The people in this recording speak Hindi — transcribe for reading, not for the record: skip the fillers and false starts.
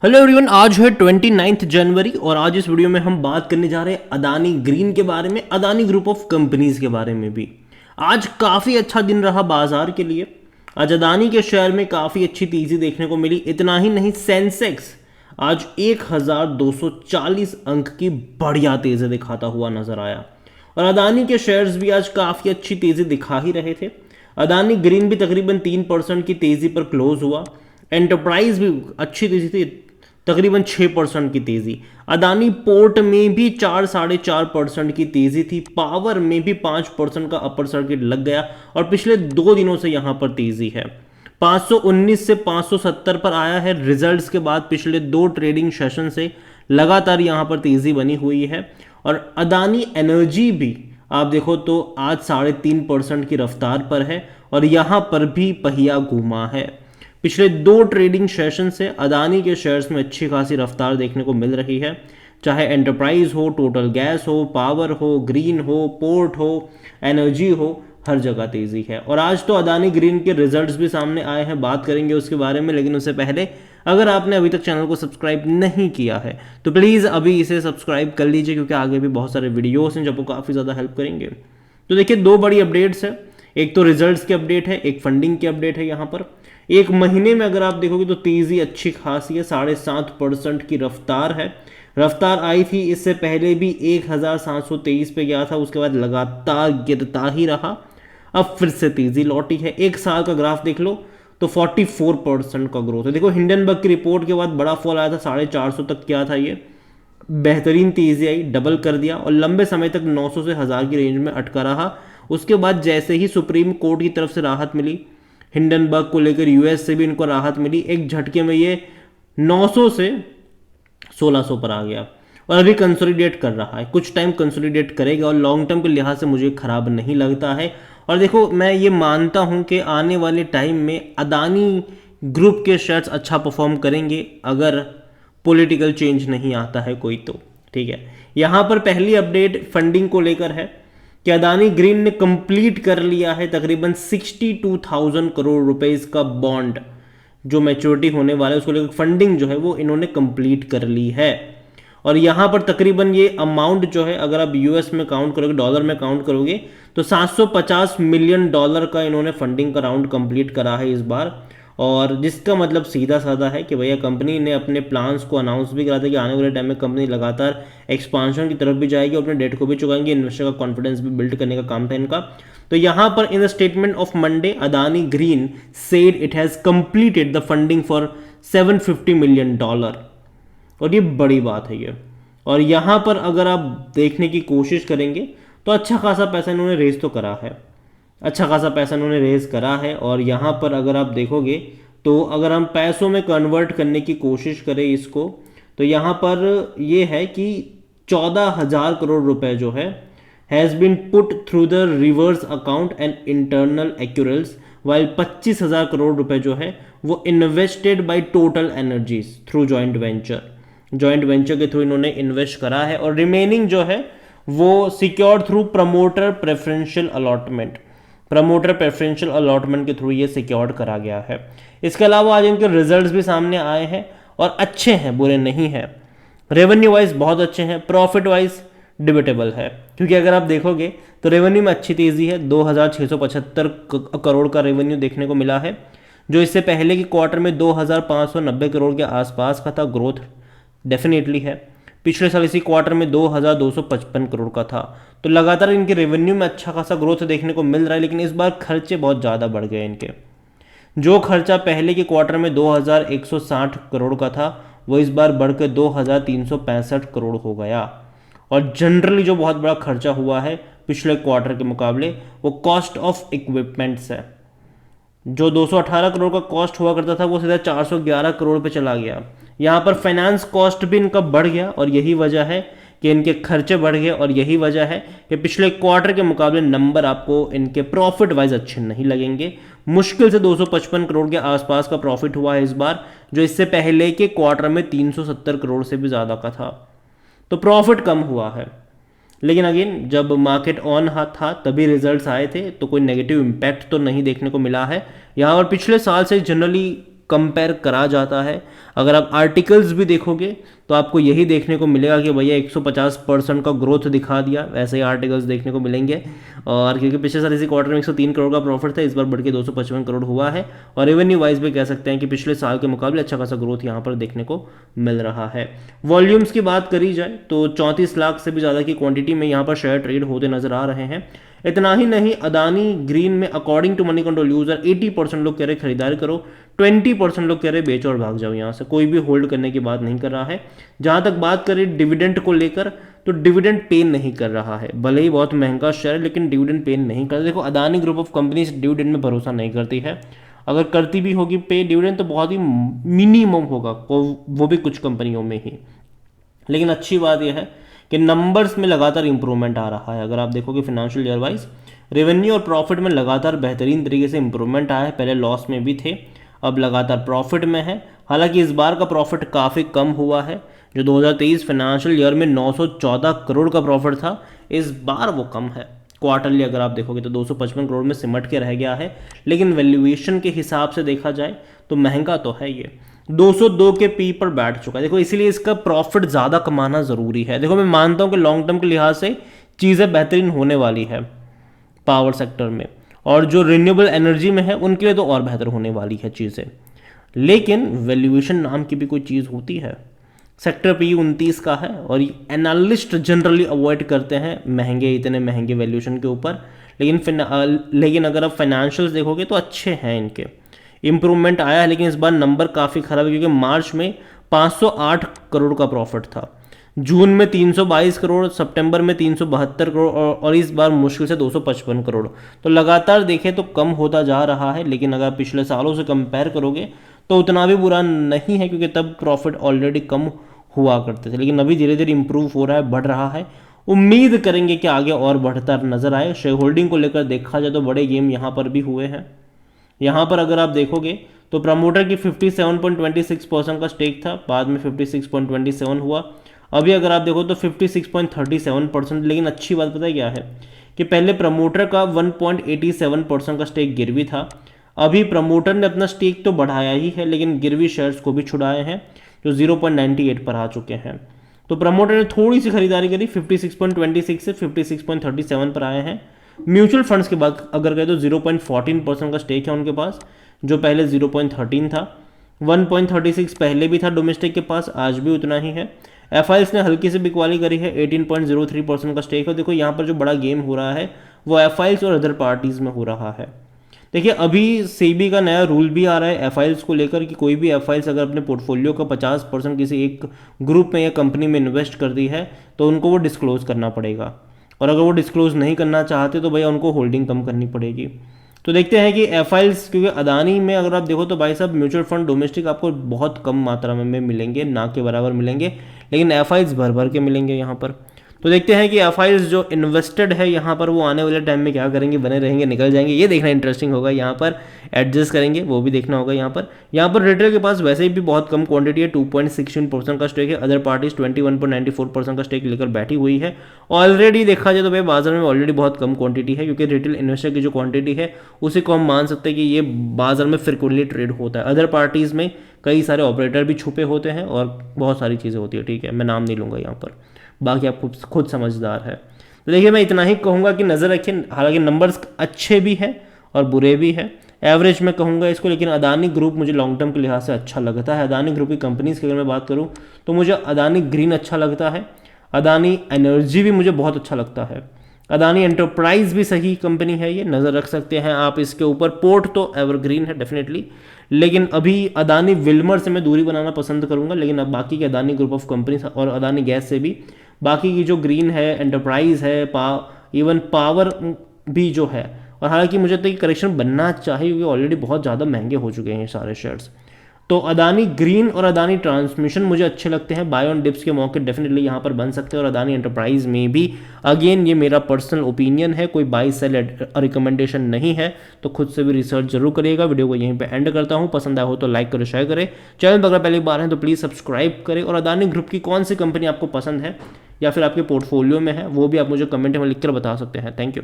हेलो एवरीवन, आज है 29 जनवरी और आज इस वीडियो में हम बात करने जा रहे हैं अदानी ग्रीन के बारे में, अदानी ग्रुप ऑफ कंपनीज के बारे में भी। आज काफ़ी अच्छा दिन रहा बाजार के लिए। आज अदानी के शेयर में काफ़ी अच्छी तेज़ी देखने को मिली। इतना ही नहीं, सेंसेक्स आज 1240 अंक की बढ़िया तेज़ी दिखाता हुआ नजर आया और अदानी के शेयर्स भी आज काफ़ी अच्छी तेज़ी दिखा ही रहे थे। अदानी ग्रीन भी तकरीबन 3% की तेज़ी पर क्लोज हुआ। एंटरप्राइज भी अच्छी तेज़ी थी, तकरीबन 6% की तेज़ी। अदानी पोर्ट में भी 4-4.5% की तेज़ी थी। पावर में भी 5% का अपर सर्किट लग गया और पिछले 2 दिनों से यहाँ पर तेज़ी है। 519 से 570 पर आया है। रिजल्ट्स के बाद पिछले 2 ट्रेडिंग सेशन से लगातार यहाँ पर तेज़ी बनी हुई है। और अदानी एनर्जी भी आप देखो तो आज 3.5% की रफ्तार पर है और यहाँ पर भी पहिया घूमा है। पिछले 2 ट्रेडिंग सेशन से अदानी के शेयर्स में अच्छी खासी रफ्तार देखने को मिल रही है। चाहे एंटरप्राइज हो, टोटल गैस हो, पावर हो, ग्रीन हो, पोर्ट हो, एनर्जी हो, हर जगह तेज़ी है। और आज तो अदानी ग्रीन के रिजल्ट्स भी सामने आए हैं, बात करेंगे उसके बारे में। लेकिन उससे पहले अगर आपने अभी तक चैनल को सब्सक्राइब नहीं किया है तो प्लीज़ अभी इसे सब्सक्राइब कर लीजिए, क्योंकि आगे भी बहुत सारे वीडियोस हैं जो आपको काफ़ी ज़्यादा हेल्प करेंगे। तो देखिए, 2 बड़ी अपडेट्स है। एक तो रिजल्ट्स की अपडेट है, एक फंडिंग की अपडेट है। यहाँ पर एक महीने में अगर आप देखोगे तो तेज़ी अच्छी खासी है, 7.5% की रफ्तार है। रफ्तार आई थी इससे पहले भी 1723 पे गया था, उसके बाद लगातार गिरता ही रहा। अब फिर से तेज़ी लौटी है। 1 साल का ग्राफ देख लो तो 44% का ग्रोथ है। देखो, हिंडनबर्ग की रिपोर्ट के बाद बड़ा फॉल आया था, 450 तक किया था ये। बेहतरीन तेज़ी आई, डबल कर दिया और लंबे समय तक 900 से 1000 की रेंज में अटका रहा। उसके बाद जैसे ही सुप्रीम कोर्ट की तरफ से राहत मिली, हिंडनबर्ग को लेकर यूएस से भी इनको राहत मिली, एक झटके में ये 900 से 1600 पर आ गया और अभी कंसोलिडेट कर रहा है। कुछ टाइम कंसोलिडेट करेगा और लॉन्ग टर्म के लिहाज से मुझे खराब नहीं लगता है। और देखो, मैं ये मानता हूं कि आने वाले टाइम में अदानी ग्रुप के शेयर्स अच्छा परफॉर्म करेंगे अगर पॉलिटिकल चेंज नहीं आता है कोई तो। ठीक है, यहाँ पर पहली अपडेट फंडिंग को लेकर है कि अदानी ग्रीन ने कंप्लीट कर लिया है तकरीबन 62,000 करोड़ रुपए का बॉन्ड जो मैच्योरिटी होने वाला है, उसको लेकर फंडिंग जो है वो इन्होंने कंप्लीट कर ली है। और यहाँ पर तकरीबन ये अमाउंट जो है, अगर आप यूएस में काउंट करोगे, डॉलर में काउंट करोगे तो 750 मिलियन डॉलर का इन्होंने फंडिंग का राउंड कंप्लीट करा है इस बार। और जिसका मतलब सीधा साधा है कि भैया कंपनी ने अपने प्लान्स को अनाउंस भी करा था कि आने वाले टाइम में कंपनी लगातार एक्सपांशन की तरफ भी जाएगी और अपने डेट को भी चुकाएंगे। इन्वेस्टर का कॉन्फिडेंस भी बिल्ड करने का काम था इनका। तो यहाँ पर in the statement of Monday, Adani green said it has completed the funding for $750 million और ये बड़ी बात है ये। और यहाँ पर अगर आप देखने की कोशिश करेंगे तो अच्छा खासा पैसा इन्होंने रेज तो करा है, अच्छा खासा पैसा इन्होंने रेज करा है। और यहाँ पर अगर आप देखोगे तो अगर हम पैसों में कन्वर्ट करने की कोशिश करें इसको, तो यहाँ पर ये है कि 14,000 करोड़ रुपए जो है has been put through the reverse account and internal accruals, while 25,000 crore रुपए जो है वो invested by total energies through joint venture के थ्रू इन्होंने इन्वेस्ट करा है। और रिमेनिंग जो है वो secured through promoter preferential allotment के थ्रू ये सिक्योर्ड करा गया है। इसके अलावा आज इनके रिजल्ट्स भी सामने आए हैं और अच्छे हैं, बुरे नहीं हैं। रेवेन्यू वाइज बहुत अच्छे हैं, प्रॉफिट वाइज डिबेटेबल है, क्योंकि अगर आप देखोगे तो रेवेन्यू में अच्छी तेज़ी है। 2,675 करोड़ का रेवेन्यू देखने को मिला है, जो इससे पहले के क्वार्टर में 2,590 करोड़ के आसपास का था। ग्रोथ डेफिनेटली है। पिछले साल इसी क्वार्टर में 2,255 करोड़ का था। तो लगातार इनके रेवेन्यू में अच्छा खासा ग्रोथ देखने को मिल रहा है। लेकिन इस बार खर्चे बहुत ज़्यादा बढ़ गए इनके। जो खर्चा पहले के क्वार्टर में 2,160 करोड़ का था वो इस बार बढ़कर 2,365 करोड़ हो गया। और जनरली जो बहुत बड़ा खर्चा हुआ है पिछले क्वार्टर के मुकाबले वो कॉस्ट ऑफ इक्विपमेंट्स है। जो 218 करोड़ का कॉस्ट हुआ करता था वो सीधा 411 करोड़ पे चला गया। यहाँ पर फाइनेंस कॉस्ट भी इनका बढ़ गया और यही वजह है कि इनके खर्चे बढ़ गए। और यही वजह है कि पिछले क्वार्टर के मुकाबले नंबर आपको इनके प्रॉफिट वाइज अच्छे नहीं लगेंगे। मुश्किल से 255 करोड़ के आसपास का प्रॉफिट हुआ है इस बार, जो इससे पहले के क्वार्टर में 370 करोड़ से भी ज़्यादा का था। तो प्रॉफिट कम हुआ है। लेकिन अगेन, जब मार्केट ऑन था तभी रिजल्ट्स आए थे, तो कोई नेगेटिव इम्पैक्ट तो नहीं देखने को मिला है। यहाँ पर पिछले साल से जनरली कंपेयर करा जाता है। अगर आप आर्टिकल्स भी देखोगे तो आपको यही देखने को मिलेगा कि भैया 150% का ग्रोथ दिखा दिया, वैसे ही आर्टिकल्स देखने को मिलेंगे। और क्योंकि पिछले साल इसी क्वार्टर में 103 करोड़ का प्रॉफिट था, इस बार बढ़ के 255 करोड़ हुआ है। और रेवेन्यू वाइज भी कह सकते हैं कि पिछले साल के मुकाबले अच्छा खासा ग्रोथ यहाँ पर देखने को मिल रहा है। वॉल्यूम्स की बात करी जाए तो 34 लाख से भी ज़्यादा की क्वांटिटी में यहाँ पर शेयर ट्रेड होते नजर आ रहे हैं। इतना ही नहीं, अदानी ग्रीन में according to Moneycontrol user 80% लोग कह रहे खरीदारी करो, 20% लोग कह रहे बेचो और भाग जाओ यहाँ से, कोई भी होल्ड करने की बात नहीं कर रहा है। जहां तक बात करें डिविडेंड को लेकर, तो डिविडेंड पे नहीं कर रहा है, भले ही बहुत महंगा शेयर लेकिन डिविडेंड पे नहीं कर। देखो Adani group of companies dividend में भरोसा नहीं करती है, अगर करती भी होगी पे डिविडेंड तो बहुत ही मिनिमम होगा, वो भी कुछ कंपनियों में ही। लेकिन अच्छी बात यह है कि नंबर्स में लगातार इंप्रूवमेंट आ रहा है। अगर आप देखोगे फिनेंशियल ईयर वाइज रेवेन्यू और प्रॉफिट में लगातार बेहतरीन तरीके से इंप्रूवमेंट आया है। पहले लॉस में भी थे, अब लगातार प्रॉफिट में है। हालांकि इस बार का प्रॉफिट काफ़ी कम हुआ है, जो 2023 फाइनेंशियल ईयर में 914 करोड़ का प्रॉफिट था, इस बार वो कम है। क्वार्टरली अगर आप देखोगे तो 255 करोड़ में सिमट के रह गया है, लेकिन वैल्यूएशन के हिसाब से देखा जाए तो महंगा तो है ये, 202 के पी पर बैठ चुका है। देखो इसीलिए इसका प्रॉफिट ज़्यादा कमाना ज़रूरी है। देखो मैं मानता हूँ कि लॉन्ग टर्म के लिहाज से चीज़ें बेहतरीन होने वाली है पावर सेक्टर में, और जो रिन्यूएबल एनर्जी में है उनके लिए तो और बेहतर होने वाली है चीज़ें। लेकिन वैल्यूएशन नाम की भी कोई चीज़ होती है। सेक्टर पी 29 का है और एनालिस्ट जनरली अवॉइड करते हैं महंगे, इतने महंगे वैल्यूएशन के ऊपर। लेकिन अगर आप फाइनेंशियल्स देखोगे तो अच्छे हैं, इनके इंप्रूवमेंट आया है। लेकिन इस बार नंबर काफ़ी खराब है, क्योंकि मार्च में 508 करोड़ का प्रॉफिट था, जून में 322 करोड़, सितंबर में 372 करोड़ और इस बार मुश्किल से 255 करोड़। तो लगातार देखें तो कम होता जा रहा है। लेकिन अगर पिछले सालों से कंपेयर करोगे तो उतना भी बुरा नहीं है, क्योंकि तब प्रॉफिट ऑलरेडी कम हुआ करते थे। लेकिन अभी धीरे धीरे इंप्रूव हो रहा है, बढ़ रहा है। उम्मीद करेंगे कि आगे और बढ़ता नजर आए। शेयर होल्डिंग को लेकर देखा जाए तो बड़े गेम यहाँ पर भी हुए हैं। यहाँ पर अगर आप देखोगे तो प्रमोटर की 57.26% का स्टेक था, बाद में 56.27 हुआ। अभी अगर आप देखो तो 56.37%। लेकिन अच्छी बात पता है क्या है कि पहले प्रमोटर का 1.87% का स्टेक गिरवी था। अभी प्रमोटर ने अपना स्टेक तो बढ़ाया ही है, लेकिन गिरवी शेयर्स को भी छुड़ाए हैं, जो 0.98 पर आ चुके हैं। तो प्रमोटर ने थोड़ी सी खरीदारी करी, 56.26 से 56.37 पर आए हैं। म्यूचुअल फंड्स के बाद अगर कहें तो 0.14% का स्टेक है उनके पास, जो पहले 0.13 था। 1.36 पहले भी था डोमेस्टिक के पास, आज भी उतना ही है। एफआईएल्स ने हल्की से बिकवाली करी है, 18.03% का स्टेक है। देखो यहाँ पर जो बड़ा गेम हो रहा है वो एफआईएल्स और अदर पार्टीज में हो रहा है। देखिए अभी सेबी का नया रूल भी आ रहा है एफआईएल्स को लेकर कि कोई भी एफआईएल्स अगर अपने पोर्टफोलियो का 50% किसी एक ग्रुप में या कंपनी में इन्वेस्ट कर दी है तो उनको वो डिस्क्लोज करना पड़ेगा, और अगर वो डिस्क्लोज नहीं करना चाहते तो भैया उनको होल्डिंग कम करनी पड़ेगी। तो देखते हैं कि एफआईएल्स, क्योंकि अदानी में अगर आप देखो तो भाई साहब म्यूचुअल फंड डोमेस्टिक आपको बहुत कम मात्रा में मिलेंगे, ना के बराबर मिलेंगे, लेकिन एफआईएल्स भर भर के मिलेंगे यहाँ पर। तो देखते हैं कि एफआईएल्स जो इन्वेस्टेड है यहाँ पर वो आने वाले टाइम में क्या करेंगे, बने रहेंगे, निकल जाएंगे, ये देखना इंटरेस्टिंग होगा। यहाँ पर एडजस्ट करेंगे वो भी देखना होगा। यहाँ पर रिटेल के पास वैसे भी बहुत कम क्वांटिटी है, 2.16% का स्टेक है। अदर पार्टीज 21.94% का स्टेक लेकर बैठी हुई है। ऑलरेडी देखा जाए तो भाई बाजार में ऑलरेडी बहुत कम क्वांटिटी है, क्योंकि रिटेल इन्वेस्टर की जो क्वांटिटी है उसे को हम मान सकते हैं कि ये बाजार में फ्रिक्वेंटली ट्रेड होता है। अदर पार्टीज में कई सारे ऑपरेटर भी छुपे होते हैं और बहुत सारी चीज़ें होती है, ठीक है, मैं नाम नहीं लूँगा यहाँ पर, बाकी आप खुद समझदार है। तो देखिए मैं इतना ही कहूँगा कि नज़र रखें, हालांकि नंबर्स अच्छे भी हैं और बुरे भी हैं, एवरेज में कहूँगा इसको। लेकिन अदानी ग्रुप मुझे लॉन्ग टर्म के लिहाज से अच्छा लगता है। अदानी ग्रुप की कंपनीज़ की अगर मैं बात करूँ तो मुझे अदानी ग्रीन अच्छा लगता है, अदानी एनर्जी भी मुझे बहुत अच्छा लगता है, अदानी एंटरप्राइज भी सही कंपनी है, ये नज़र रख सकते हैं आप इसके ऊपर। पोर्ट तो एवरग्रीन है डेफिनेटली, लेकिन अभी अदानी विल्मर से मैं दूरी बनाना पसंद करूंगा। लेकिन अब बाकी के अदानी ग्रुप ऑफ कंपनीज और अदानी गैस से भी बाकी की जो ग्रीन है, एंटरप्राइज है, इवन पावर भी जो है, और हालांकि मुझे तो करेक्शन बनना चाहिए क्योंकि ऑलरेडी बहुत ज़्यादा महंगे हो चुके हैं ये सारे शेयर्स। तो अदानी ग्रीन और अदानी ट्रांसमिशन मुझे अच्छे लगते हैं, बाय ऑन डिप्स के मौके डेफिनेटली यहाँ पर बन सकते हैं। और अदानी एंटरप्राइज में भी अगेन ये मेरा पर्सनल ओपिनियन है, कोई बाई सेल रिकमेंडेशन नहीं है, तो खुद से भी रिसर्च जरूर करिएगा। वीडियो को यहीं पे एंड करता हूँ, पसंद आया हो तो लाइक करें, शेयर करें, चैनल पर अगर पहली बार है तो प्लीज़ सब्सक्राइब करें। और अदानी ग्रुप की कौन सी कंपनी आपको पसंद है या फिर आपके पोर्टफोलियो में है वो भी आप मुझे कमेंट में लिख कर बता सकते हैं। Thank you.